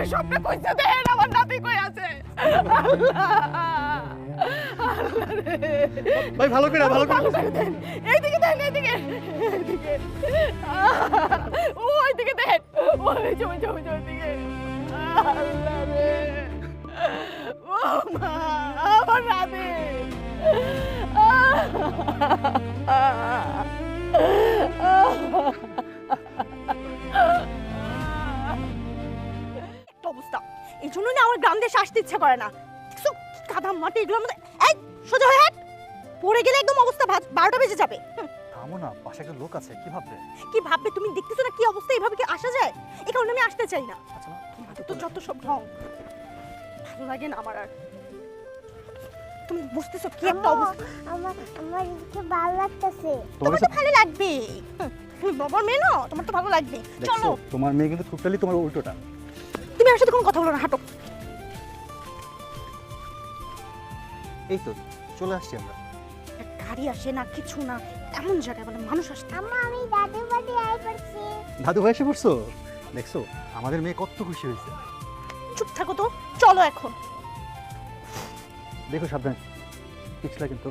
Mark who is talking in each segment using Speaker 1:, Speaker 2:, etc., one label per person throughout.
Speaker 1: আমারে স্বপ্নে কইছে দেন আমার নাতি কই আছে
Speaker 2: ভাই ভালো করে
Speaker 1: দেন এইদিকে দেন এইদিকে ওইদিকে দেন ওই যে ওইদিকে আল্লাহ রে ও মা আমার নাতি
Speaker 3: একটা অবস্থা এই জন্য না আমার গ্রাম দেশে আসতে ইচ্ছে করে না দেখছো কাদা মাটি এগুলোর মধ্যে এই সোজা হয়ে হাঁট পড়ে গেলে একদম অবস্থা 12টা বেজে যাবে
Speaker 2: থামো না, পাশে একটা লোক আছে, কি ভাববে?
Speaker 3: কি ভাববে তুমি দেখতেছো না কি অবস্থা এইভাবে কি আসা যায় এই কারণে আমি আসতে চাই না
Speaker 2: আচ্ছা না,
Speaker 3: তোমাদের তো যত সব ঢং ভালো লাগে না আমার আর তুমি বুঝতেছো কি একটা অবস্থা
Speaker 4: আমার কি ভালো লাগতেছে।
Speaker 3: তোমার তো ভালো লাগবে তুমি বাবার মেয়ে না তোমার তো ভালো লাগবে চলো
Speaker 2: তোমার মেয়ে কিন্তু টোটালি তোমার উল্টোটা।
Speaker 3: তুমি আমার সাথে কোনো কথা বলো না হাঁটো
Speaker 2: এই তো চলে আসছি আমরা।
Speaker 3: গাড়ি আসে না কিছু না এমন জায়গায় মানে মানুষ আসে
Speaker 4: আম্মা আমি দাদু বাড়ি আই পড়ছি।
Speaker 2: দাদু ভাই এসে পড়ছো? দেখছো আমাদের মেয়ে কত খুশি হয়েছে।
Speaker 3: চুপ থাকো তো চলো এখন
Speaker 2: দেখো সাবধান, পিছলা কিন্তু।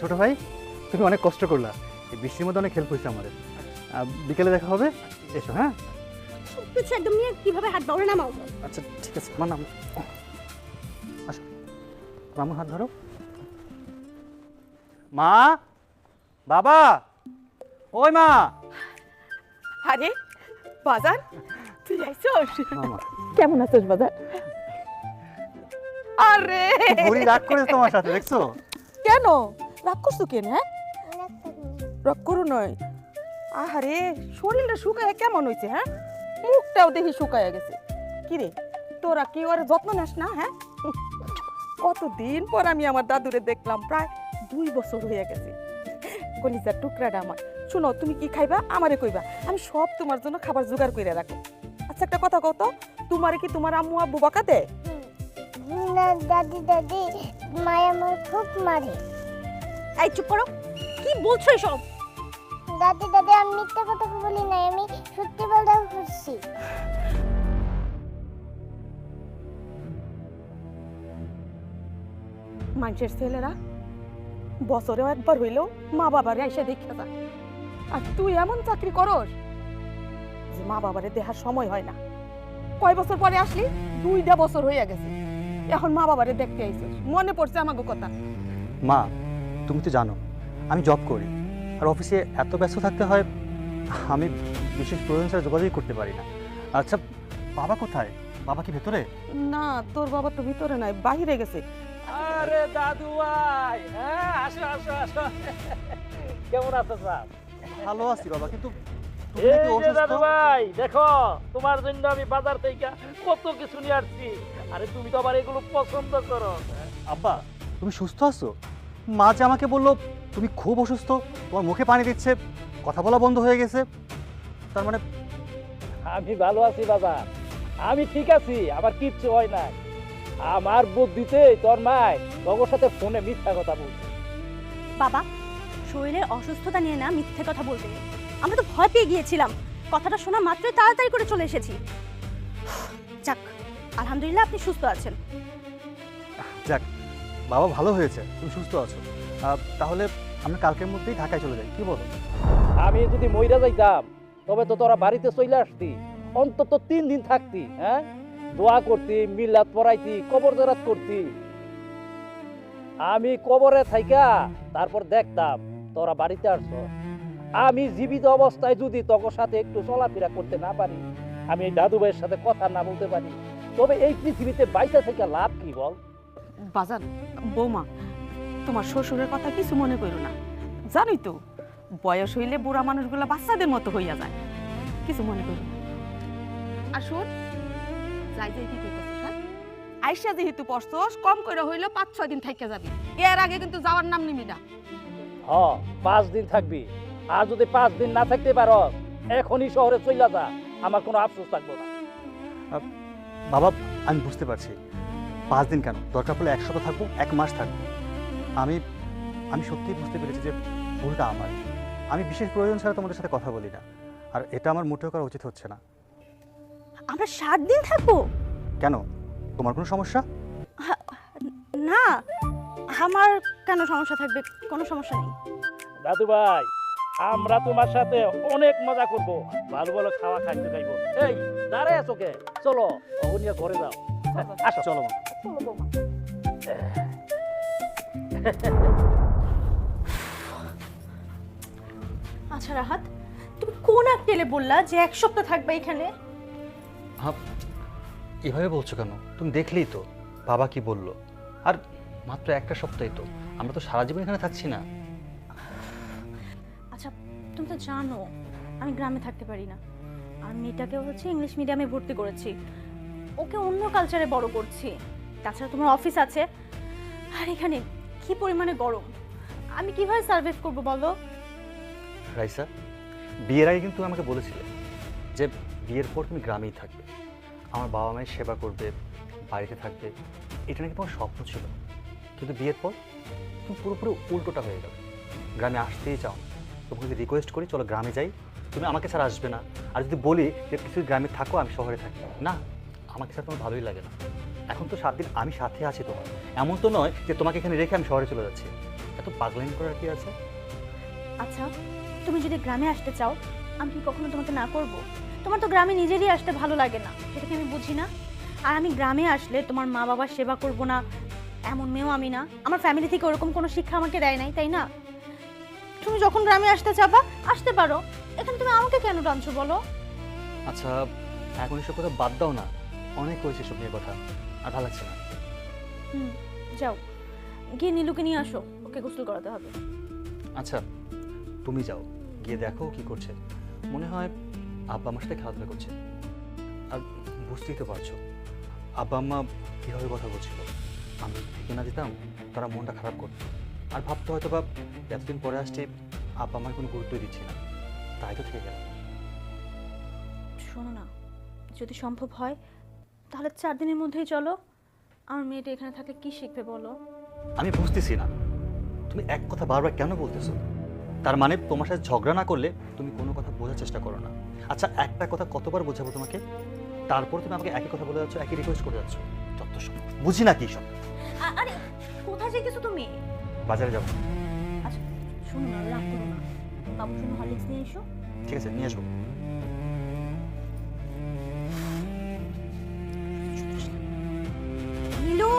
Speaker 2: ছোট ভাই তুমি অনেক কষ্ট করলা, এই বৃষ্টির মধ্যে অনেক হেল্প হয়েছে আমাদের। বিকেলে দেখা হবে, এসো। হ্যাঁ
Speaker 3: কিছু একদম নিয়ে কিভাবে হাত বাড়ে নামাও
Speaker 2: আচ্ছা ঠিক আছে, আমার নাম আসো, আমার হাত ধরো। মা, বাবা, ওই মা।
Speaker 1: আরে বাজার তুই আইছস
Speaker 2: মামা
Speaker 1: কেমন আছিস বাজার আরে
Speaker 2: বুড়ি রাগ করেছে তোমার সাথে, দেখছো?
Speaker 1: কেন রাগ করছো কেন? হ্যাঁ রাগ করো নয়। আহারে শরীরটা শুকায় কেমন হয়েছে? হ্যাঁ মুখটাও দেখি শুকায় গেছে। কি রে তোরা কি ওর যত্ন নেস না? হ্যাঁ কতদিন পর আমি আমার দাদুরে দেখলাম, প্রায় 2 বছর হয়ে গেছে। কলিজার টুকরাটা আমার। শুনো তুমি কি খাইবা আমারে কইবা, আমি সব তোমার জন্য খাবার জোগাড় করে রাখো। আচ্ছা একটা কথা কও তো, তোমারে কি তোমার আম্মু আব্বু বকা দেয়?
Speaker 4: না দাদি মায়া আমার খুব মারে।
Speaker 3: এই চুপ করো কি বলছো এসব
Speaker 4: দাদি আমি মিথ্যা কথা বলি না, আমি সত্যি বলতে খুশি।
Speaker 1: মানুষের ছেলেরা বছরেও একবার হইলেও মা বাবারে এসে দেখে যা, আর তুই এমন চাকরি করস যে মা বাবারে দেখার সময় হয় না। কয় বছর পরে আসলি? 2 বছর হয়ে গেছে, এখন মা বাবারে দেখতে আইছিস, মনে পড়ছে আমাকে কথা?
Speaker 2: মা তুমি তো জানো আমি জব করি, আর অফিসে এত ব্যস্ত থাকতে হয়, আমি বিশেষ প্রয়োজন ছাড়া যোগাযোগ করতে পারি না। আচ্ছা বাবা কোথায়? বাবা কি ভেতরে?
Speaker 1: না তোর বাবা তো ভিতরে নাই, বাহিরে গেছে।
Speaker 5: আরে দাদু ভাই, হ্যাঁ আসো আসো আসো। কেমন আছো স্যার?
Speaker 2: ভালো আছি বাবা, কিন্তু তুমি
Speaker 5: এই
Speaker 2: নাকি
Speaker 5: যে
Speaker 2: অসুস্থ?
Speaker 5: দাদু ভাই দেখো, তোমার জন্য আমি বাজার থেকে কত কিছু নিয়ে আসছি। আরে তুমি তো আবার এগুলো পছন্দ করো।
Speaker 2: আব্বা তুমি সুস্থ আছো? মা যে আমাকে বললো তুমি খুব অসুস্থ, তোমার মুখে পানি দিচ্ছে, কথা বলা বন্ধ হয়ে গেছে, তার মানে?
Speaker 5: আমি ভালো আছি বাবা, আমি ঠিক আছি, আমার কিচ্ছু হয় নাই। আমার বুদ্ধিতে তোর মায় তোর সাথে ফোনে মিথ্যা কথা বলছে।
Speaker 3: বাবা শরীরের অসুস্থতা নিয়ে না মিথ্যে কথা বলতে নেই, আমরা তো ভয় পেয়ে গিয়েছিলাম, কথাটা শোনা মাত্রই তাড়াতাড়ি করে চলে এসেছি। যাক আলহামদুলিল্লাহ আপনি সুস্থ আছেন।
Speaker 2: যাক বাবা ভালো হয়েছে, তুমি সুস্থ আছো। তাহলে আমরা কালকের মধ্যেই ঢাকায় চলে যাই, কি বলো?
Speaker 5: আমি যদি মইরা যাইতাম তবে তো তোরা বাড়িতে চলে আসতি, অন্তত 3 দিন থাকতি। হ্যাঁ দোয়া করতি, মিলাদ পড়াইতি, কবর জরাত করতি। আমি কবরে থাইকা তারপর দেখতাম তোরা বাড়িতে আসছো। আমি জীবিত অবস্থায় যদি তোর সাথে একটু চলাফেরা করতে না পারি, আমি এই দাদু ভাইয়ের সাথে কথা না বলতে পারি, তবে এই পৃথিবীতে বাইসা থেকে লাভ কি বল?
Speaker 1: বাজান বৌমা, তোমার শ্বশুরের কথা কিছু মনে করো না, জানোই তো বয়স হইলে বুড়া মানুষগুলা বাচ্চাদের মতো হইয়া যায়, কিছু মনে করো না। আর শোন যাই যাই কি কইতাছিস? হ্যাঁ আইসা যেহেতু পড়ছস, কম করে হইলো 5-6 দিন থাইকা যাবি, এর আগে কিন্তু যাওয়ার নাম নিবি না।
Speaker 5: হ 5 দিন থাকবি, আর যদি 5 দিন না থাকতে পারো এখনই শহরে চলে যা, আমার কোনো আফসোস থাকবো না।
Speaker 2: বাবা আমি বুঝতে পারছি, 5 দিন কেন, দরকার পড়লে 1 সপ্তাহ থাকবো, 1 মাস থাকবো। আমি আমি সত্যিই বুঝতে পেরেছি যে ভুলটা আমার। আমি বিশেষ প্রয়োজন ছাড়া তোমাদের সাথে কথা বলি না, আর এটা আমার মোটেও করা উচিত হচ্ছে না।
Speaker 3: আমরা 7 দিন থাকবো?
Speaker 2: কেন, তোমার কোনো সমস্যা?
Speaker 3: না, আমার কেন সমস্যা থাকবে? কোনো সমস্যা নেই।
Speaker 5: দাদু ভাই, আমরা তোমার সাথে অনেক মজা করব, ভালো ভালো খাওয়া খাইতে খাইব। এই দাঁড়ায় আছো কে? চলো অগনিয়া ঘরে যাও। আসো
Speaker 2: চলো মা।
Speaker 1: চলো বৌমা।
Speaker 3: আচ্ছা রাহাত, তুমি কোন আক্কেলে বললা যে 1 সপ্তাহ থাকবে এখানে?
Speaker 2: এভাবে বলছো কেন? তুমি দেখলেই তো বাবা কি বললো। আর মাত্র একটা সপ্তাহই তো, আমরা তো সারা জীবন এখানে থাকছি না।
Speaker 3: আচ্ছা, তুমি তো জানো আমি গ্রামে থাকতে পারি না। আর মেয়েটাকে হচ্ছে ইংলিশ মিডিয়ামে ভর্তি করেছি, ওকে অন্য কালচারে বড় করছি। তাছাড়া তোমার অফিস আছে, আর এখানে কি পরিমাণে গরম, আমি কিভাবে সার্ভাইভ করবো বলো?
Speaker 2: রাইসা, বিয়ের আগে কিন্তু আমাকে বলেছিলে যে বিয়ের পর তুমি গ্রামেই থাকবে, আমার বাবা মায়ের সেবা করবে, বাড়িতে থাকবে। এটা নাকি তোমার স্বপ্ন ছিল। কিন্তু বিয়ের পর তুমি পুরোপুরি উল্টোটা হয়ে গেল, গ্রামে আসতেই চাও। তোমাকে যদি রিকোয়েস্ট করি চলো গ্রামে যাই, তুমি আমাকে ছাড়া আসবে না। আর যদি বলি যে কিছু গ্রামে থাকো, আমি শহরে থাকি, না, আমাকে ছাড়া তোমার ভালোই লাগে না। এখন তো 7 দিন আমি সাথে আছি তোমার, এমন তো নয় যে তোমাকে এখানে রেখে আমি শহরে চলে যাচ্ছি। এত পাগলামি করার কি আছে?
Speaker 3: আচ্ছা, তুমি যদি গ্রামে আসতে চাও, আমি কি কখনো তোমাকে না করব? তোমার তো গ্রামে নিজেরই আসতে ভালো লাগে না, সেটা কি আমি বুঝি না? আর আমি গ্রামে আসলে তোমার মা বাবার সেবা করব না এমন মেয়েও আমি না। আমার ফ্যামিলি থেকে ওরকম কোনো শিক্ষা আমাকে দেয় নাই, তাই না? তুমি যখন গ্রামে আসতে চাবা আসতে পারো, এখানে তুমি আমাকে কেন টানছো বলো?
Speaker 2: আচ্ছা, এখন এসব কথা বাদ দাও না, অনেক হয়েছে এসব নিয়ে কথা, আর ভালো লাগছে না।
Speaker 3: যাও গিয়ে নীলুকে নিয়ে আসো, ওকে গোসল করাতে হবে।
Speaker 2: আচ্ছা, তুমি যাও, গিয়ে দেখো কি করছে। মনে হয় আব্বা আমার সাথে খেলাধুলা করছে। আর বুঝতেই তো পারছো আব্বা আম্মা কীভাবে কথা বলছিল। আমি থেকে না যেতাম তারা মনটা খারাপ করতো, আর ভাবতো হয়তো বা এতদিন পরে আসছি আব্বা আমার কোনো গুরুত্বই দিচ্ছি না, তাই তো থেকে গেলাম।
Speaker 3: শোনো না, যদি সম্ভব হয় তাহলে 4 দিনের মধ্যেই চলো। আমার মেয়েটা এখানে থাকলে কি শিখবে বলো?
Speaker 2: আমি বুঝতেছি না তুমি এক কথা বারবার কেন বলতেছো। তার মানে তোমার সাথে ঝগড়া না করলে তুমি কোনো কথা বোঝার চেষ্টা করো না। আচ্ছা, একটা কথা কতবার বোঝাবো তোমাকে, তারপর তুমি আমাকে একই কথা বলে যাচ্ছ, একই রিকোয়েস্ট করে যাচ্ছ। যত সব বুঝি না কি সব।
Speaker 3: আরে কোথায় যেতেছো তুমি?
Speaker 2: বাজারে যাবো।
Speaker 3: আচ্ছা শোনো না, রাগ করো না, বাবুর জন্য হরলিক্স নিয়ে এসো।
Speaker 2: ঠিক আছে, নিয়ে আসবো।
Speaker 3: নীলু,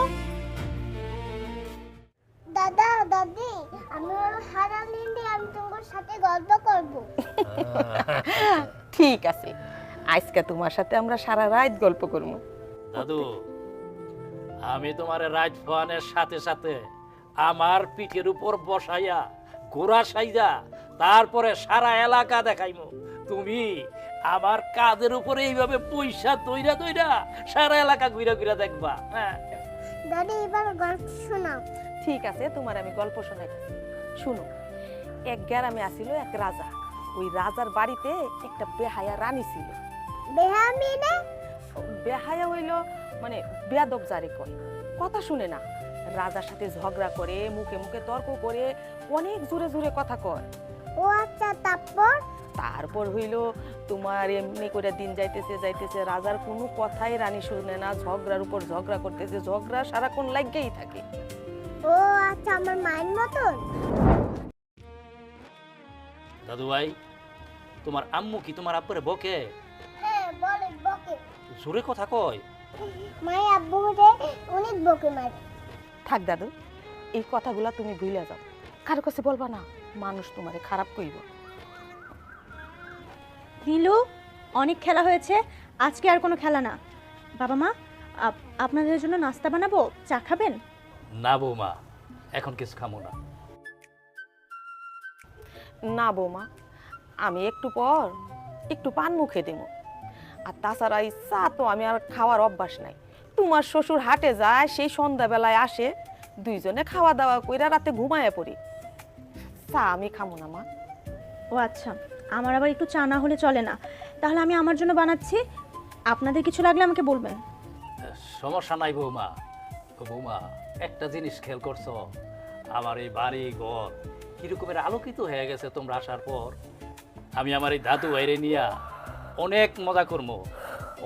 Speaker 4: দাদা দাদি, আমি সারা দিন আমি তোমার সাথে গল্প করব।
Speaker 1: ঠিক আছে, আজকে তোমার সাথে আমরা সারা রাত গল্প করবো।
Speaker 5: দাদু, আমি তোমার রাইট ফোনের সাথে সাথে আমার পিঠের উপর বসাইয়া ঘোড়া সাইজা তারপরে সারা এলাকা দেখাইমু। তুমি আমার কাঁধের উপরে এইভাবে পয়সা তৈরা তৈরা সারা এলাকা ঘুরা ঘুরা দেখবা। হ্যাঁ,
Speaker 4: দাদি এবার গল্প শোনাও।
Speaker 1: ঠিক আছে, তোমার আমি গল্প শোনাইতেছি। শুনো, এক গ্রামে আসিল এক রাজা। ওই রাজার বাড়িতে একটা বেহায়া রানী ছিল।
Speaker 4: বেহামি না?
Speaker 1: বেহায়া হইল মানে বেয়াদব জারি কয়, কথা শুনে না, রাজার সাথে ঝগড়া করে, মুখে মুখে তর্ক করে, অনেক জোরে জোরে কথা কয়।
Speaker 4: ও আচ্ছা, তারপর?
Speaker 1: তারপর হইল তোমার এমনি করে দিন যাইতেছে যাইতেছে, রাজার কোনো কথাই রানী শুনে না, ঝগড়ার উপর ঝগড়া করতেছে, ঝগড়া সারাক্ষণ লাগেই থাকে।
Speaker 4: ও আচ্ছা, আমার মায়ের মতন।
Speaker 5: দাদু ভাই, তোমার আম্মু কি তোমার আব্বুরে বকে?
Speaker 4: হ্যাঁ, বলে বকে।
Speaker 5: জোরে কথা কয়?
Speaker 4: মায়ের আব্বুরে অনেক বকে মারে।
Speaker 1: থাক দাদু, এই কথাগুলা তুমি ভুলে যাও, কারো কাছে বলবা না, মানুষ তোমারে খারাপ কইব।
Speaker 3: নীলু, অনেক খেলা হয়েছে, আজকে আর কোনো খেলা না। বাবা মা, আপনাদের জন্য নাস্তা বানাবো, চা খাবেন?
Speaker 5: না বৌমা, এখন কিছু খামো না।
Speaker 1: না বৌমা, আমি একটু পর একটু পান মুখে দেব। আর তাছাড়া এই চা তো আমি আর খাওয়ার অভ্যাস নাই। তোমার শ্বশুর হাটে যায়, সেই সন্ধ্যাবেলায় আসে, দুইজনে খাওয়া দাওয়া কইরা রাতে ঘুমায় পড়ি, চা আমি খামো না মা।
Speaker 3: ও আচ্ছা, আমার আবার একটু চা না হলে চলে না। তাহলে আমি আমার জন্য বানাচ্ছি, আপনাদের কিছু লাগলে আমাকে বলবেন।
Speaker 5: সমস্যা নাই বৌমা। বৌমা, একটা জিনিস খেয়াল করছো, আমার এই বাড়ি ঘর কিরকমের আলোকিত হয়ে গেছে তোমরা আসার পর। আমি আমার এই দাদু ভাইরে নিয়া অনেক মজা করবো,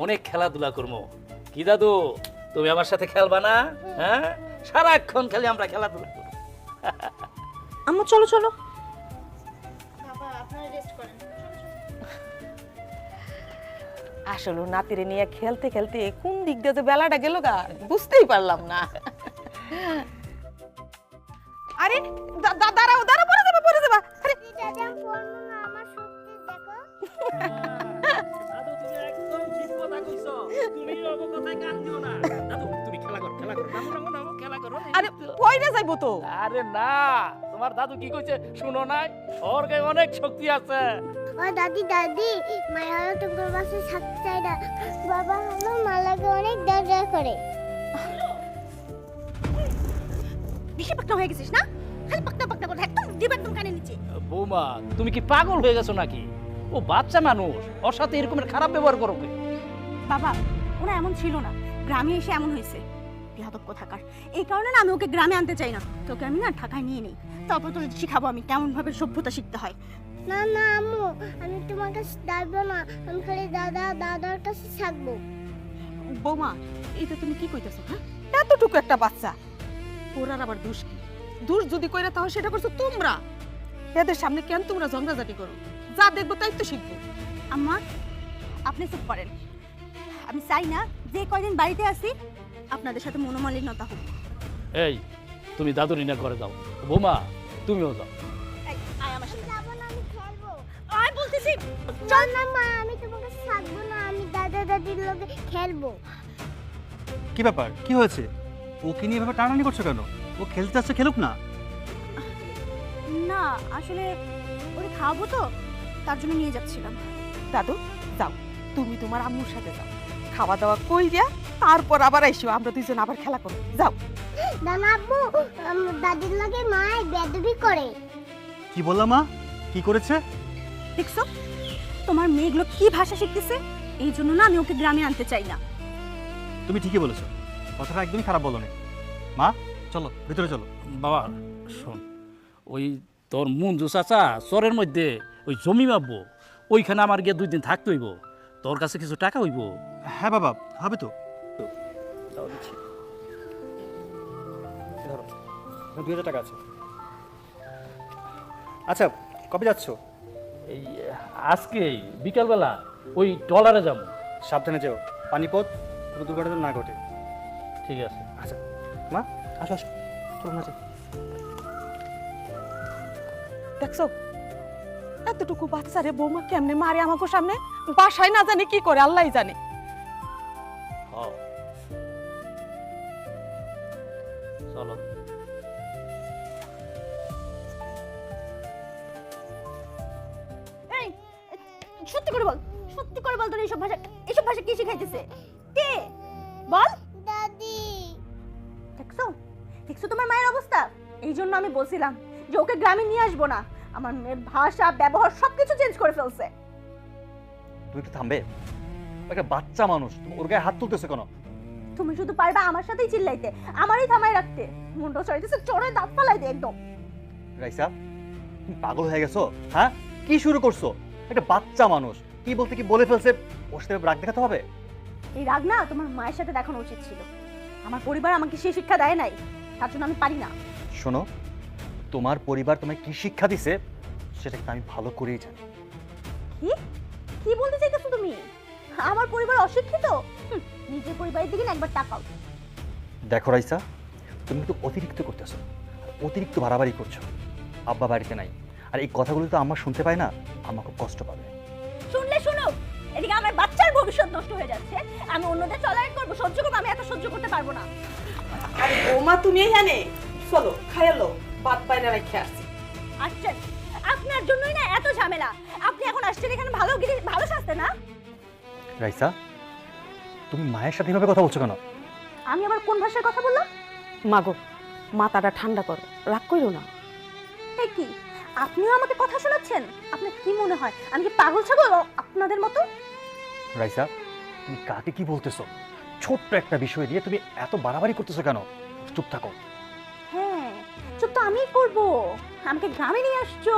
Speaker 5: অনেক খেলাধুলা করবো। কি দাদু, তুমি আমার সাথে খেলবা না? হ্যাঁ, সারাক্ষণ খালি আমরা খেলাধুলা করবো।
Speaker 3: আম্মু চলো চলো।
Speaker 1: আসলে নাতিরে নিয়ে খেলতে খেলতে কোন দিক দিয়ে যে বেলাটা গেল গা বুঝতেই পারলাম না। আরে দাঁড়াও দাঁড়াও, পড়ে যাবা পড়ে যাবা। আরে
Speaker 4: দাদি আমি পড়বো না, আমার শক্তি দেখো।
Speaker 5: দাদু তুমি একদম ঠিক কথা কইছো। তুমি ওগো কথায় কান দিও না। দাদু তুমি খেলা করো, খেলা করো। নামো, খেলা করো।
Speaker 1: আরে পয়রা যাইবো তো।
Speaker 5: আরে না, তোমার দাদু কি কইছে শুনো নাই? ওর গায়ে অনেক শক্তি আছে।
Speaker 4: ও দাদি দাদি, মায়া হলো তোমার বাসায় থাকতে চাই না। বাবা হলো মালাকে অনেক দরজা করে।
Speaker 3: বেশি পাকনা হয়ে গেছিস না? খালি পাকনা পাকনা করে একদম দিবা একদম কানে নিচে।
Speaker 5: বৌমা, তুমি কি পাগল হয়ে গেছো নাকি? ও বাচ্চা মানুষ, ওর সাথে এরকমের খারাপ ব্যবহার করো কে?
Speaker 3: বাবা ওরা এমন ছিল না, গ্রামে এসে এমন হয়েছে। বিয়াদব কোথাকার। এই কারণে না আমি ওকে গ্রামে আনতে চাই না। তোকে আমি না ঢাকায় নিয়ে নেই, তারপর তোকে শিখাবো আমি কেমন ভাবে সভ্যতা শিখতে হয়।
Speaker 4: না না আম্মু, আমি তোমার কাছে থাকবো না, আমি খালি দাদার কাছে থাকবো।
Speaker 1: বৌমা, এটা তুমি কি কইতেছো? হ্যাঁ, এতটুকু একটা বাচ্চা, ওরার আবার দোষ কি? দোষ যদি কইরা তাহলে সেটা করছো তোমরা। এদের সামনে কেন তোমরা ঝগড়াঝাটি করো? যা দেখবো তাই তো শিখবো।
Speaker 3: আম্মা আপনি চুপ করেন। আমি চাই না যে কয়দিন বাড়িতে আসি আপনাদের সাথে মনোমালিন্যতা হোক।
Speaker 5: এই তুমি দাদুর ইনা করে দাও। বৌমা তুমিও যাও।
Speaker 3: আয় আমার সাথে।
Speaker 4: যাবো না, আমি খেলবো।
Speaker 3: আয় বলতেছি।
Speaker 4: চল না মা, আমি তোমার কাছে থাকবো না, আমি দাদির লগে খেলবো।
Speaker 2: কি ব্যাপার, কি হয়েছে? ওকে নিয়ে এভাবে টানাটানি করছো কেন? ও খেলতে চাচ্ছে, খেলুক না।
Speaker 3: না আসলে ওরে খাওয়াবো তো, তার জন্য নিয়ে যাচ্ছিলাম।
Speaker 1: দাদু যাও, তুমি তোমার আম্মুর সাথে যাও, খাওয়া দাওয়া কইরা তারপর আবার আইসো, আমরা দুইজন আবার খেলা করব। যাও।
Speaker 4: না আব্বু, দাদির লগে মা বেদবি করে।
Speaker 2: কি বললাম মা? কি করেছে?
Speaker 3: দেখছো তোমার মেয়েগুলো কি ভাষা শিখতেছে? এই জন্য না আমি ওকে গ্রামে আনতে চাই না।
Speaker 2: তুমি ঠিকই বলেছো, কথাটা একদমই খারাপ বলো না। মা চলো ভিতরে চলো।
Speaker 5: বাবা শোন, ওই তোর মঞ্জু চাচা চরের মধ্যে ওই জমি মাপবো, ওইখানে আমার গিয়ে 2 দিন থাকতে হইব। তোর কাছে কিছু টাকা হইব?
Speaker 2: হ্যাঁ বাবা, হবে তো। ধরো, 2000 টাকা আছে। আচ্ছা, কবে যাচ্ছ?
Speaker 5: এই আজকে বিকালবেলা ওই ট্রলারে যাবো।
Speaker 2: সাবধানে যেও, পানিপথ কোনো দুর্ঘটনা না ঘটে।
Speaker 5: ঠিক আছে।
Speaker 2: আচ্ছা মা, আসো আসো, চলো না যাই।
Speaker 1: দেখছো এতটুকু বাচ্চারে বৌমা কেমনে মারে আমাকে সামনে? বাসায় না জানি কি করে, আল্লাহই জানে।
Speaker 5: হ্যাঁ চলো।
Speaker 3: এই সত্যি করে বল তোর এইসব ভাষা কি শিখাইতেছে? কে বল?
Speaker 4: দাদি
Speaker 3: দেখছো তোমার মায়ের অবস্থা? এই জন্য আমি বলছিলাম যে ওকে গ্রামে নিয়ে আসবো না। আমার মেয়ের ভাষা ব্যবহার সবকিছু চেঞ্জ করে ফেলছে।
Speaker 2: তুই একটু থামবে? একটা বাচ্চা মানুষ, তুমি ওর গায়ে হাত তুলতেছো কেন?
Speaker 3: তুমি শুধু পারবা আমার সাথেই চিল্লাইতে, আমারই থামাই রাখতে। মুন্ডা চড়াইতেছে, চড়ে দাঁত ফালাই দে একদম।
Speaker 2: রাইসা, তুমি পাগল হয়ে গেছো? হ্যাঁ, কি শুরু করছো? একটা বাচ্চা মানুষ কি বলতে কি বলে ফেলছে, ওর সাথে রাগ দেখাতে হবে?
Speaker 3: এই রাগ না তোমার মায়ের সাথে দেখানো উচিত ছিল। আমার পরিবার আমাকে সেই শিক্ষা দেয় নাই, তার জন্য আমি পারি না।
Speaker 2: শোনো, তোমার পরিবার তোমায় কি শিক্ষা দিছে সেটা কিন্তু আমি ভালো করেই জানি।
Speaker 3: কি কি বলতে চাইতেছো তুমি? আমার পরিবার অশিক্ষিত? নিজের পরিবারের দিকে না একবার তাকাও।
Speaker 2: দেখো রাইসা, তুমি কিন্তু অতিরিক্ত করতেছো, অতিরিক্ত বাড়াবাড়ি করছো। আব্বা বাড়িতে নাই, আর এই কথাগুলো তো আম্মা শুনতে পায় না, আম্মা খুব কষ্ট পাবে।
Speaker 3: শুনলে শুনো, এদিকে আমার বাচ্চার ভবিষ্যৎ নষ্ট হয়ে যাচ্ছে। আমি অন্যদের টলারেট করবো, সহ্য করবো, আমি এত সহ্য করতে পারবো না।
Speaker 1: আরে বৌমা তুমি এখানে চলো, খাইলো বাদ পাইনা রেখে আসছি।
Speaker 3: আসছেন আপনার জন্যই না এত ঝামেলা। আপনি এখন আসছেন এখানে ভালো সাজতে না?
Speaker 2: রাইসা, তুমি মায়ের সাথে এভাবে কথা বলছো কেন?
Speaker 3: আমি আবার কোন ভাষায় কথা বললাম?
Speaker 1: মাগো, মাথাটা ঠান্ডা করো, রাগ করো না।
Speaker 3: এই কি আপনিও আমাকে কথা শোনাচ্ছেন? আপনার কি মনে হয় আমি কি পাগল ছাগল আপনাদের মতো?
Speaker 2: রাইসা, তুমি কাকে কি বলতেছো? ছোট্ট একটা বিষয় দিয়ে তুমি এত বাড়াবাড়ি করতেছো কেন? চুপ থাকো।
Speaker 3: হ্যাঁ, চুপ তো আমিই করবো। আমাকে গ্রামে নিয়ে আসছো,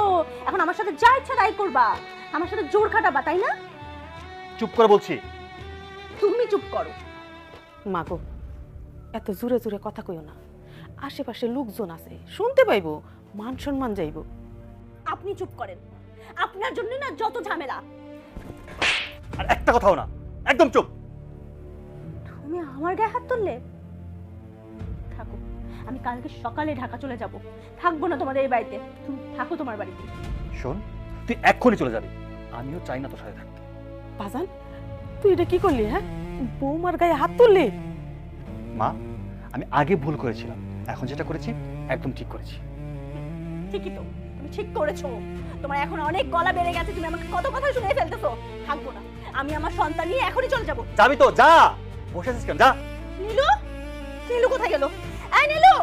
Speaker 3: এখন আমার সাথে যা ইচ্ছা তাই করবা, আমার সাথে জোর খাটাবা, তাই না?
Speaker 2: চুপ করে বলছি।
Speaker 3: তুমি চুপ করো।
Speaker 1: মাগো এত জোরে জোরে কথা কইও না, আশেপাশে লোকজন আছে শুনতে পাইবো, মান সম্মান যাইবো।
Speaker 3: আপনি চুপ করেন, আপনার জন্য না যত ঝামেলা।
Speaker 2: আর একটা কথাও না, একদম চুপ।
Speaker 3: তুমি আমার গায়ে হাত তুললে? থাকো, আমি কালকে সকালে ঢাকা চলে যাব, থাকবো না তোমাদের এই বাড়িতে। তুমি থাকো তোমার বাড়িতে।
Speaker 2: শোন, তুই এক্ষুনি চলে যাবি, আমিও চাই না তোর সাথে থাকতে।
Speaker 1: বাজান তুই এটা কি করলি? হ্যাঁ, বৌমার গায়ে হাত তুললি?
Speaker 2: মা, আমি আগে ভুল করেছিলাম, এখন যেটা করেছি একদম ঠিক করেছি।
Speaker 3: ঠিকই তো, তুমি ঠিক করেছো। তোমার এখন অনেক গলা বেড়ে গেছে, তুমি আমাকে কত কথা শুনিয়ে ফেলতেছো। থাকবো না, আমি আমার সন্তান নিয়ে এখনই চলে যাব।
Speaker 2: যাবি তো যা, বসে আছিস কেন? যা।
Speaker 3: নীলু, নীলু কোথায় গেল? এই নীলু,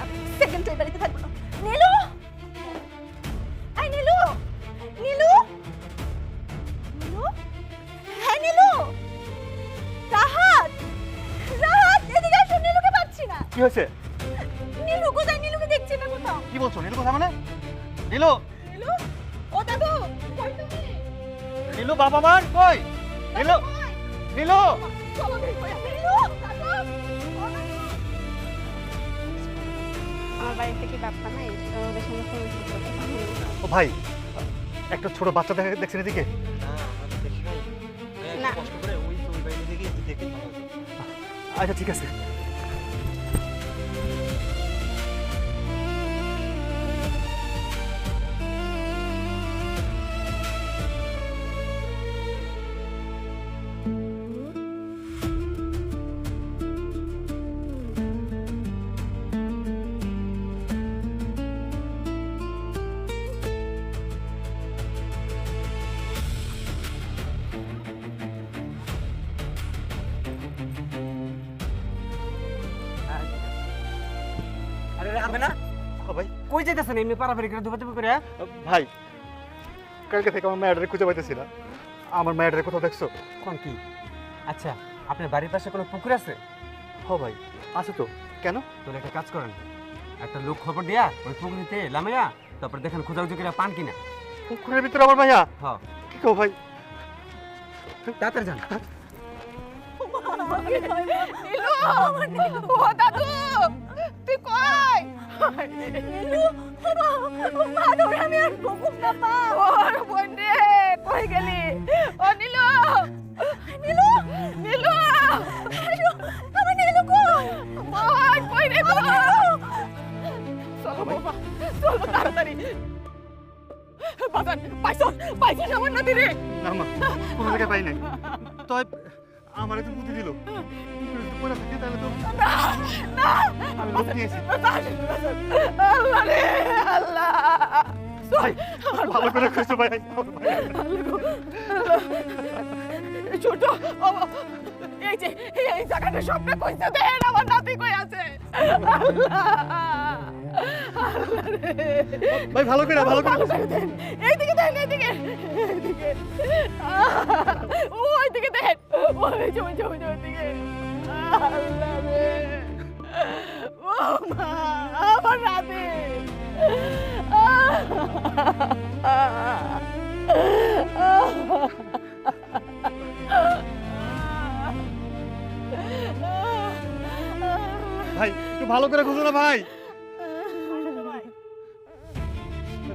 Speaker 3: আমি সেকেন্ড এই বাড়িতে থাকবো না। নীলু, এই নীলু, নীলু, নীলু, হ্যাঁ নীলু, রাহাত, রাহাত, এদিকে আসো, নীলুকে পাচ্ছি না।
Speaker 2: কি হয়েছে?
Speaker 3: নীলু কোথায়? নীলুকে দেখছি না কোথাও।
Speaker 2: কি বলছো? নীলু কোথায় মানে? নীলু,
Speaker 3: নীলু, ও দাদু, কই তুমি?
Speaker 2: নীলু বাবা মার কই? নীলু, নীলু।
Speaker 3: চলো বের করে। নীলু, দাদু, ও দাদু।
Speaker 6: আমার বাড়িতে কি বাপ্পা নাই? ওদের সঙ্গে পরিচিত
Speaker 2: ও ভাই, একটা ছোট বাচ্চা দেখছেন এদিকে?
Speaker 6: না।
Speaker 2: আচ্ছা ঠিক আছে।
Speaker 7: আরে রাখবে না?
Speaker 2: ও ভাই,
Speaker 7: কই যাইতেছেন এমনি পারাপারি করে দুপাতে করে?
Speaker 2: ভাই কালকে থেকে আমার মায়ের খুঁজে পাইতেছি না। আমার মায়ের কোথাও দেখছো?
Speaker 7: কোন কি? আচ্ছা, আপনার বাড়ির পাশে কোনো পুকুর আছে?
Speaker 2: হ ভাই, আছে তো। কেন?
Speaker 7: তাহলে একটা কাজ করেন, একটা লোক খবর দিয়া ওই পুকুরিতে লামাইয়া তারপর দেখেন খোঁজাখুঁজি করে পান কিনা।
Speaker 2: পুকুরের ভিতরে আমার মাইয়া?
Speaker 7: হ্যাঁ,
Speaker 2: কি কও ভাই?
Speaker 7: তাড়াতাড়ি যান।
Speaker 1: নীলু, ও দাদু, তুই কই?
Speaker 3: নীলু, ও মা, ধরে আমি আর ঘুম না মা।
Speaker 1: ওর বোন রে, কই গেলি? ও নীলু,
Speaker 3: নীলু,
Speaker 1: নীলু,
Speaker 3: আমার নীলু কই?
Speaker 1: বোন কই রে বোন? চলো বাবা, চলো তাড়াতাড়ি। বাজান, পাইছস আমার নাতি রে?
Speaker 2: না মা, কোনো জায়গায় পাই নাই। তবে আমার একটু বুদ্ধি দিল, পুকুরে যদি পড়ে থাকে তাহলে তো আমি লোক নিয়েছি।
Speaker 1: আল্লাহ রে আল্লাহ,
Speaker 2: ভাই ভালো করে খুঁজো ভাই।
Speaker 1: ছোট এই যে এই জায়গাটা স্বপ্নে কইছে, দেন আমার নাতি কই আছে।
Speaker 2: ভাই ভালো করে, ভালো করে।
Speaker 1: দেন এইদিকে, দেন এইদিকে, এইদিকে, ওইদিকে দেন, ওই যে ওইদিকে। আল্লাহ রে, ও মা, আমার নাতি।
Speaker 2: ভাই একটু ভালো করে খুঁজো না ভাই,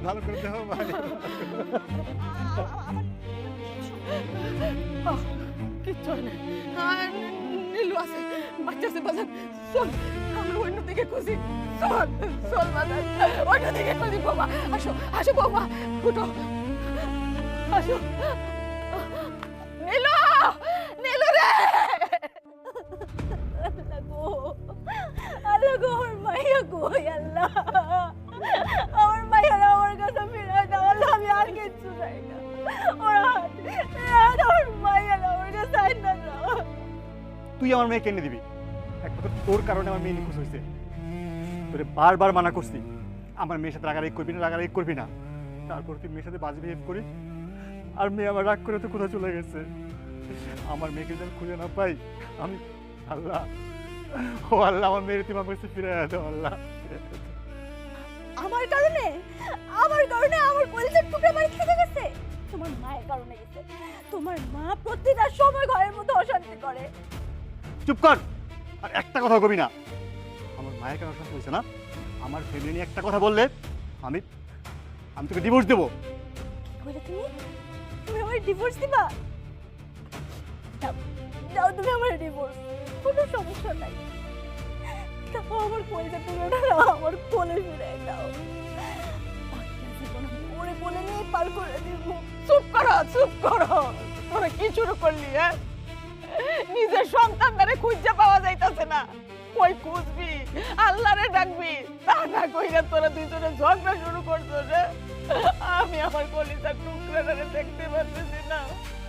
Speaker 2: ভালো করে দেখো ভাই।
Speaker 1: কিচ্ছু হয় না, নীলু আছে, বাচ্চা আছে। বাজান চল, আমরা অন্য দিকে খুঁজি। চল চল বাজান, অন্য দিকে খুঁজি। বাবা আসো, আসো বাবা, উঠো, আসো। নীলু, নীলু রে।
Speaker 3: আল্লাহ গো, আমার মাইয়া কই? আল্লাহ, আমার মাইয়ার আমার কাছে ফিরে দাও। আল্লাহ, আমি আর কিচ্ছু চাই না। ওরা আমার মাইয়ার আমার কাছে চাই না।
Speaker 2: তুই আমার মেয়ে কেনে দিবি? একমাত্র তোর কারণে আমার মেয়ে নিখোঁজ হয়েছে। তোরে বারবার মানা করছি আমার মেয়ের সাথে রাগারাগি করবি না, রাগারাগি করবি না। তারপর তুই মেয়ের সাথে বাজে বিহেভ করিস, আর মেয়ে আমার রাগ করে তো কোথাও চলে গেছে। আমার মেয়েকে যেন খুঁজে না পাই আমি, আল্লাহ, ও আল্লাহ, আমার মেয়ের তুমি আমার কাছে ফিরে দাও আল্লাহ।
Speaker 3: আমার কারণে আমার কলিজার টুকরা বাড়ি থেকে গেছে। তোমার মায়ের কারণে গেছে। তোমার মা প্রতিটা সময় ঘরের মধ্যে অশান্তি করে।
Speaker 2: চুপ কর, আর একটা কথা কবি না। আমার মায়ের কেন অশান্তি হয়েছে না? আমার ফ্যামিলি নিয়ে একটা কথা বললে আমি আমি তোকে ডিভোর্স দেবো।
Speaker 3: কি কইলে তুমি? তুমি আমার ডিভোর্স দিবা? দাও, দাও তুমি আমার ডিভোর্স, কোনো সমস্যা নাই। দাও আমার কলিজা টুকরোটা না আমার কোলে ফিরে দাও। বাকিটা জীবন আমি ওরে কোলে নিয়ে পার করে দিব।
Speaker 1: চুপ করো, চুপ করো। তোরা কি শুরু করলি? হ্যাঁ, নিজের সন্তানটারে খুঁজে পাওয়া যাইতাছে না, কই খুঁজবি? আল্লাহরে ডাকবি, তা না কইরা তোরা দুইজনে ঝগড়া শুরু করছো রে। আমি আমার কলিজার টুকরাটারে দেখতে পারতেছি না,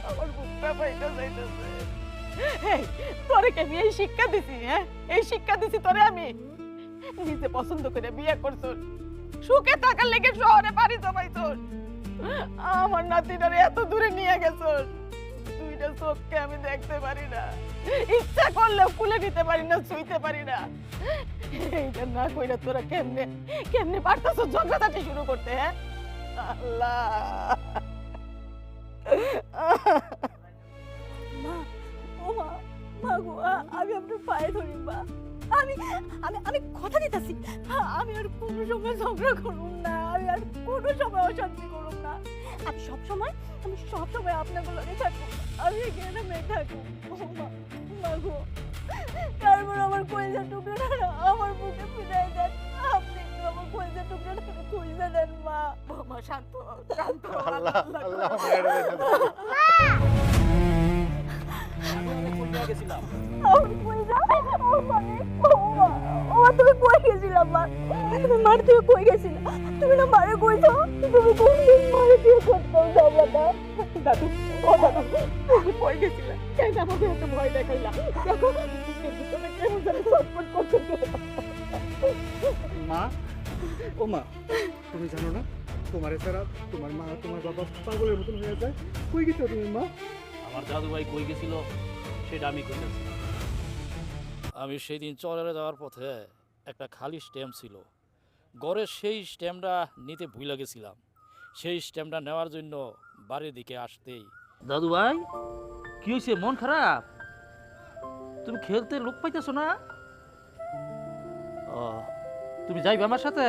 Speaker 1: আমার বুকটা পাইটা যাইতেছে। এই তোরে কে আমি এই শিক্ষা দিছি? হ্যাঁ, এই শিক্ষা দিছি তোরে আমি? নিজে পছন্দ করে বিয়ে করছস, সুখে থাকার লেগে শহরে বাড়ি জমাইছস, আমার নাতিটারে এত দূরে নিয়ে গেছস, দুইটা চোখকে আমি দেখতে পারি না, ইচ্ছা করলেও কুলে নিতে পারি না, ছুঁইতে পারি না। এইটা না কইরা তোরা কেমনে কেমনে পারতাছস ঝগড়াঝাটি শুরু করতে? হ্যাঁ আল্লাহ।
Speaker 3: মা, ও মা, মা গো, আমি আপনার পায়ে ধরি মা। আমি আমি আমি কথা দিতেছি, আমি আর কোনো সময় ঝগড়া করুম না, আমি আর কোনো সময় অশান্তি করুম না। আমি সব সময় আপনাকে লগে থাকবো, আমি এখানে মেয়ে থাকবো। ও মা, মা গো, তারপর আমার কলিজার টুকরোটা না আমার বুকে ফিরাই দেন। আপনি একটু আমার কলিজার টুকরোটা খুঁজে দেন মা।
Speaker 1: মা শান্ত হও, শান্ত হও।
Speaker 2: আল্লাহ আল্লাহ
Speaker 5: আমি কইয়া গেছিলাম
Speaker 3: আমার কলিজা, ও মানে, ও মা, ও মা, তুমি কই গেছিলা মা? তুমি মার থেকে কই গেছিলা? তুমি না মারে কইছো তুমি কোনদিন মারে বিয়ে করতে যাবে না।
Speaker 1: দাদু, ও দাদু, তুমি কই গেছিলে? কেন আমাকে এত ভয় দেখাইলা? দেখো বুকের ভিতরে কেমন জানি ছটফট করতেছে।
Speaker 2: মা, ও মা, তুমি জানো না তোমার ছাড়া তোমার মা তোমার বাবা পাগলের মতন হয়ে যায়। কই গেছো তুমি মা?
Speaker 5: আমার দাদু ভাই কই গেছিল সেটা আমি কইতেছি। আমি সেই দিন চলে যাওয়ার পথে একটা খালি স্ট্যাম্প ছিল ঘরের, সেই স্ট্যাম্পটা নিতে ভুলে গেছিলাম। সেই স্ট্যাম্পটা নেওয়ার জন্য বাড়ির দিকে আসতেই, দাদু ভাই কি হয়েছে, মন খারাপ? তুমি খেলতে লোক পাইতেছো না? ও, তুমি যাইবে আমার সাথে?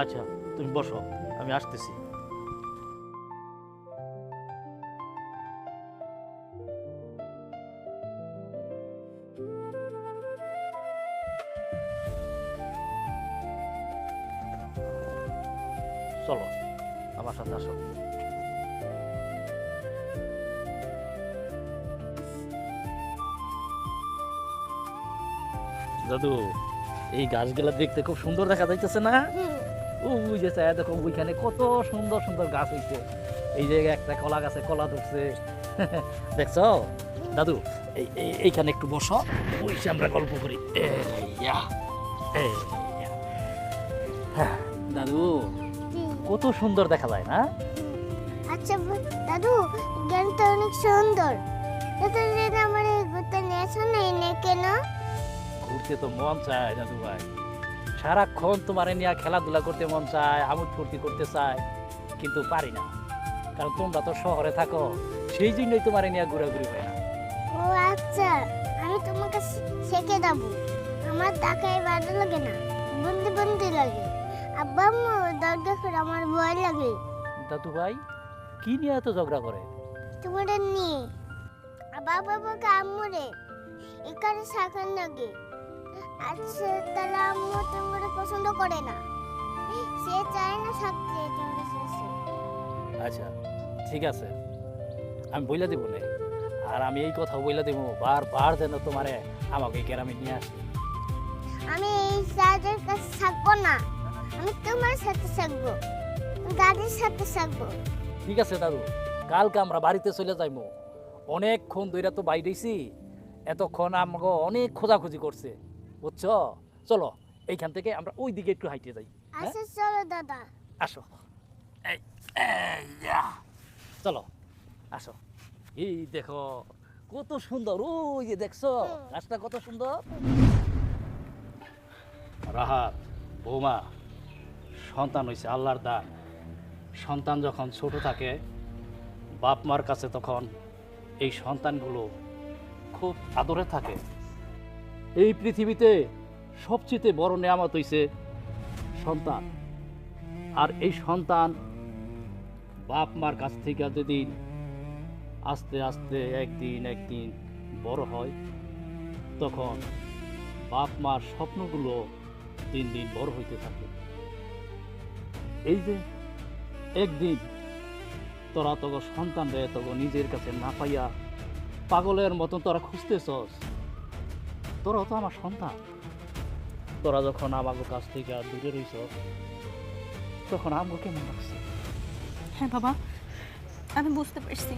Speaker 5: আচ্ছা তুমি বসো, আমি আসতেছি। চলো আমার সাথে আসো। দাদু, এই গাছগুলা দেখতে খুব সুন্দর দেখা যাইতেছে না? ওই যে চায় দেখো, ওইখানে কত সুন্দর সুন্দর গাছ হইছে। এই যে একটা কলা গাছে কলা ধরছে, দেখছো? দাদু এইখানে একটু বসো, বসে আমরা গল্প করি। দাদু কত সুন্দর দেখা যায় না?
Speaker 4: আচ্ছা দাদু, জ্ঞানটা অনেক সুন্দর। এতদিন আমার এই ঘুরতে নিয়ে আসো না, এনে কেন?
Speaker 5: ঘুরতে তো মন চায় দাদু ভাই, সারাক্ষণ তোমার নিয়ে খেলাধুলা করতে মন চায়, আমোদ ফুর্তি করতে চায়, কিন্তু পারি না, কারণ তোমরা তো শহরে থাকো, সেই জন্যই তোমার নিয়ে ঘোরাঘুরি হয় না।
Speaker 4: ও আচ্ছা, আমি তোমাকে শেখে দেবো। আমার টাকায় ভালো লাগে না, বন্দি বন্দি লাগে। আব্বা আম্মু দরজা করে আমার ভয় লাগে।
Speaker 5: দাদু ভাই কি নিয়ে এত ঝগড়া করে?
Speaker 4: তোমাদের নিয়ে বাবাকে আম্মুরে এখানে শাখান লাগে। আচ্ছা তাহলে আম্মু তোমার পছন্দ করে না, সে চায় না থাকতে তোমার সাথে।
Speaker 5: আচ্ছা ঠিক আছে, আমি বইলা দেবো না, আর আমি এই কথা বইলা দেবো বারবার যেন তোমারে আমাকে গ্রামে নিয়ে আসে।
Speaker 4: আমি এই সাজের কাছে থাকবো না, আমি তোমার সাথে থাকবো, দাদির সাথে থাকবো।
Speaker 5: ঠিক আছে দাদু, কালকে আমরা বাড়িতে চলে যাইমু। অনেকক্ষণ ধইরা তো বাইরেছি, এতক্ষণ আমাকে অনেক খোঁজাখুঁজি করছে, বুঝছো? চলো এইখান থেকে আমরা ওই দিকে একটু হাইটে যাই।
Speaker 4: আচ্ছা চলো দাদা।
Speaker 5: আসো, এই এই, ইয়া। চলো আসো। এই দেখো কত সুন্দর, ওই যে দেখছো গাছটা কত সুন্দর। রাহাত বৌমা, সন্তান হয়েছে আল্লাহর দান, সন্তান যখন ছোট থাকে বাপ মার কাছে তখন এই সন্তানগুলো খুব আদরে থাকে। এই পৃথিবীতে সবচেয়ে বড় নেয়ামত হইছে সন্তান। আর এই সন্তান বাপ মার কাছ থেকে যেদিন আস্তে আস্তে একদিন বড় হয়, তখন বাপ মার স্বপ্নগুলো দিন দিন বড় হইতে থাকে। এই যে একদিন তোরা তোর সন্তান রে তোর নিজের কাছে না পাইয়া পাগলের মতন তোরা খুঁজতেছস, তোরাও তো আমার সন্তান। তোরা যখন আমাকে কাছ থেকে দূরে রইছ তখন আমাকে কেমন লাগছে?
Speaker 3: হ্যাঁ বাবা, আমি বুঝতে পারছি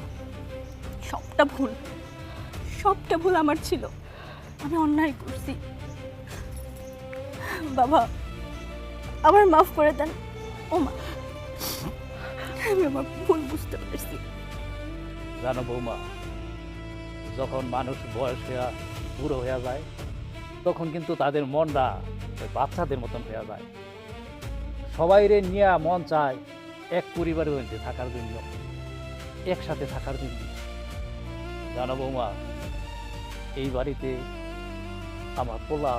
Speaker 3: সবটা ভুল আমার ছিল। আমি অন্যায় করছি বাবা, আমার মাফ করে দেন। ও মা, আমি আমার ভুল বুঝতে পারছি।
Speaker 5: জানো বৌমা, যখন মানুষ বয়স হইয়া বুড়ো হইয়া যায় তখন কিন্তু তাদের মনটা ওই বাচ্চাদের মতন হইয়া যায়। সবাইরে নিয়ে মন চায় এক পরিবারের মধ্যে থাকার জন্য, একসাথে থাকার জন্য। জানো বৌমা, এই বাড়িতে আমার পোলা,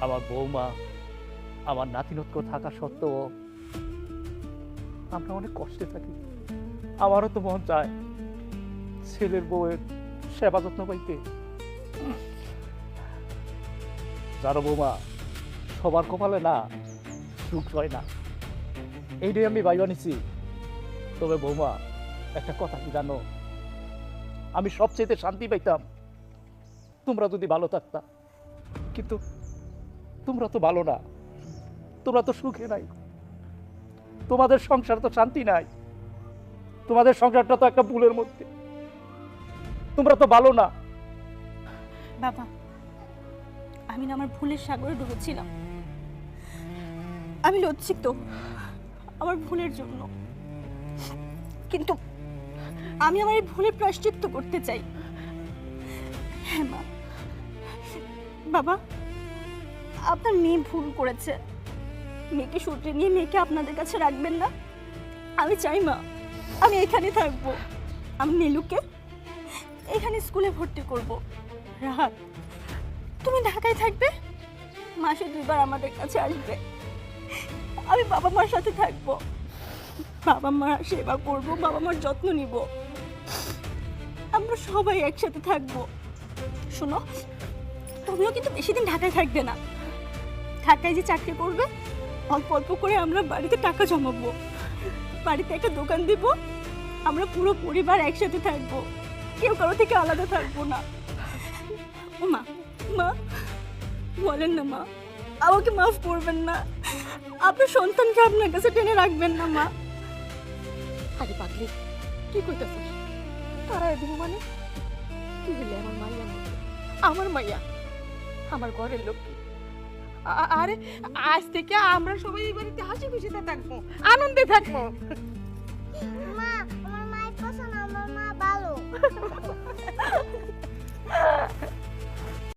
Speaker 5: আমার বৌমা, আমার নাতিনত্ব থাকা সত্ত্বেও আমরা অনেক কষ্টে থাকি। আমারও তো মন চায় ছেলের বউয়ের সেবা যত্ন পাইতে। জানো বৌমা, সবার কপালে না সুখ হয় না, এইটাই আমি ভাইবা নিছি। তবে বৌমা, একটা কথা কি জানো, আমি সবচেয়ে শান্তি পাইতাম তোমরা যদি ভালো থাকতা, কিন্তু তোমরা তো ভালো না, তোমরা তো সুখে নাই, তোমাদের সংসার তো শান্তি নাই, তোমাদের সংসারটা তো একটা ভুলের মধ্যে, তোমরা তো ভালো না।
Speaker 3: বাবা, আমি না আমার ভুলের সাগরে ডুবেছিলাম। আমি লজ্জিত আমার ভুলের জন্য, কিন্তু আমি আমার এই ভুলের প্রায়শ্চিত্ত করতে চাই। হ্যাঁ মা, বাবা, আপনার মেয়ে ভুল করেছে, মেয়েকে শুটিয়ে নিয়ে মেয়েকে আপনাদের কাছে রাখবেন না। আমি চাই মা, আমি এখানে থাকবো। আমি নীলুকে এখানে স্কুলে ভর্তি করব। রাহাত, তুমি ঢাকায় থাকবে, মাসে 2 বার আমাদের কাছে আসবে। আমি বাবা মার সাথে থাকবো, বাবা মার সেবা করব, বাবা মার যত্ন নিব। আমরা সবাই একসাথে থাকবো। শোনো, তুমিও কিন্তু বেশি দিন ঢাকায় থাকবে না। ঢাকায় যে চাকরি করবে, অল্প অল্প করে আমরা বাড়িতে টাকা জমাবো, বাড়িতে একটা দোকান দিব, আমরা পুরো পরিবার একসাথে থাকবো, কেউ কারো থেকে আলাদা থাকবো না। ও মা, মা বলেন না মা, আমাকে মাফ করবেন না, আপনার সন্তানকে আপনার কাছে টেনে রাখবেন না মা।
Speaker 1: আরে পাগলি, কি কইতাছিস? তারা দিব মানে কি হইলে? আমার মাইয়া না, আমার মাইয়া, আমার ঘরের লোক। আরে আজ থেকে আমরা সবাই এই বাড়িতে হাসি খুশিতে থাকবো, আনন্দে থাকবো।
Speaker 4: মা, আমার মায়ের পছন্দ, আমার মা ভালো।